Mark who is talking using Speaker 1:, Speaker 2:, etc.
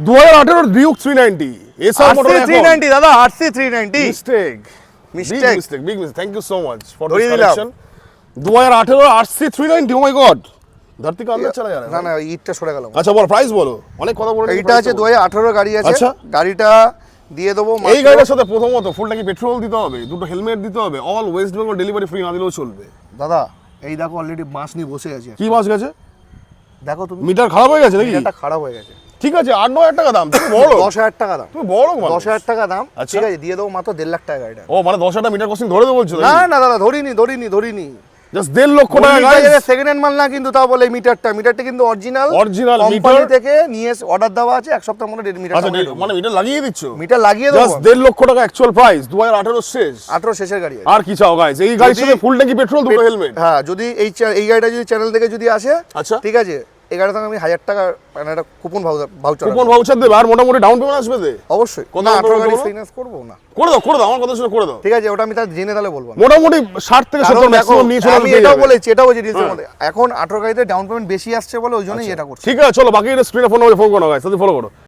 Speaker 1: 2018 Duke 390 SR motor
Speaker 2: 390 দাদা, RC 390
Speaker 1: mistake big mistake thank you so much for this collection 2018 RC 390 oh my god ধরতি কা আন্দাজ চলা যা
Speaker 2: না না ইটটা সরে গেল।
Speaker 1: আচ্ছা বল প্রাইস বলো, অনেক কথা বলে।
Speaker 2: এইটা আছে 2018 গাড়ি আছে।
Speaker 1: আচ্ছা।
Speaker 2: গাড়িটা দিয়ে দেবো
Speaker 1: এই গাড়িটার সাথে প্রথমত ফুল ট্যাঙ্কি পেট্রোল দিতে হবে, দুটো হেলমেট দিতে হবে, all West Bengal delivery free না দিলেও চলবে।
Speaker 2: দাদা এই দেখো অলরেডি মাস নিয়ে বসে আছে।
Speaker 1: কি মাস গেছে
Speaker 2: দেখো তুমি,
Speaker 1: মিটার খারাপ হয়ে গেছে নাকি?
Speaker 2: মিটারটা খারাপ হয়ে গেছে।
Speaker 1: ঠিক আছে 8-9 টাকা দাম, তুমি বড়
Speaker 2: 10,000 টাকা দাম,
Speaker 1: তুমি বড় মানে
Speaker 2: 10,000 টাকা দাম।
Speaker 1: আচ্ছা।
Speaker 2: ঠিক আছে দিয়ে দেবো মাত্র 1.5 লাখ টাকা গাড়িটা।
Speaker 1: ও মানে 10,000 মিটার কস্টিং ধরে দেবো বলছো?
Speaker 2: না না দাদা ধরিনি
Speaker 1: জাস্ট 1.5 লক্ষ টাকা গাইস।
Speaker 2: সেকেন্ড হ্যান্ড মাল না কিন্তু, তাও বলে মিটারটা কিন্তু অরিজিনাল
Speaker 1: মিটার
Speaker 2: থেকে নিয়ে অর্ডার দেওয়া আছে, এক সপ্তাহ মধ্যে মিটার।
Speaker 1: আচ্ছা মানে মিটার লাগিয়ে দিচ্ছ?
Speaker 2: মিটার লাগিয়ে দেবো।
Speaker 1: জাস্ট 1.5 লক্ষ টাকা অ্যাকচুয়াল প্রাইস 2018 শেষ।
Speaker 2: 18 শেষের গাড়ি।
Speaker 1: আর কি চাও গাইস? এই গাড়ির সাথে ফুল ট্যাঙ্কি পেট্রোল, দুটো হেলমেট।
Speaker 2: হ্যাঁ যদি এই গাড়িটা যদি চ্যানেল থেকে যদি আসে,
Speaker 1: আচ্ছা
Speaker 2: ঠিক আছে এই গাড়িটা আমি 1000 টাকা মানে একটা কুপন
Speaker 1: ভাউচার দেবে, আর মোটামুটি ডাউন পেমেন্ট আসবে দে।
Speaker 2: অবশ্যই।
Speaker 1: কত
Speaker 2: 18 গাড়ি ফাইন্যান্স করব না?
Speaker 1: করে দাও আমার কথা শুনে করে দাও।
Speaker 2: ঠিক আছে ওটা আমি তার জেনে তাহলে বলবো।
Speaker 1: মোটামুটি 60 থেকে 70 ম্যাক্সিমাম নিয়ে চলে
Speaker 2: আমি এটাও বলেছি রিলসের মধ্যে এখন 18 গাড়িতে ডাউন পেমেন্ট বেশি আসছে বলে ওই জন্যই এটা করছি।
Speaker 1: ঠিক আছে চলো বাকি স্ক্রিনে ফোন নম্বরে ফোন করো গাইস, সাথে ফলো করো।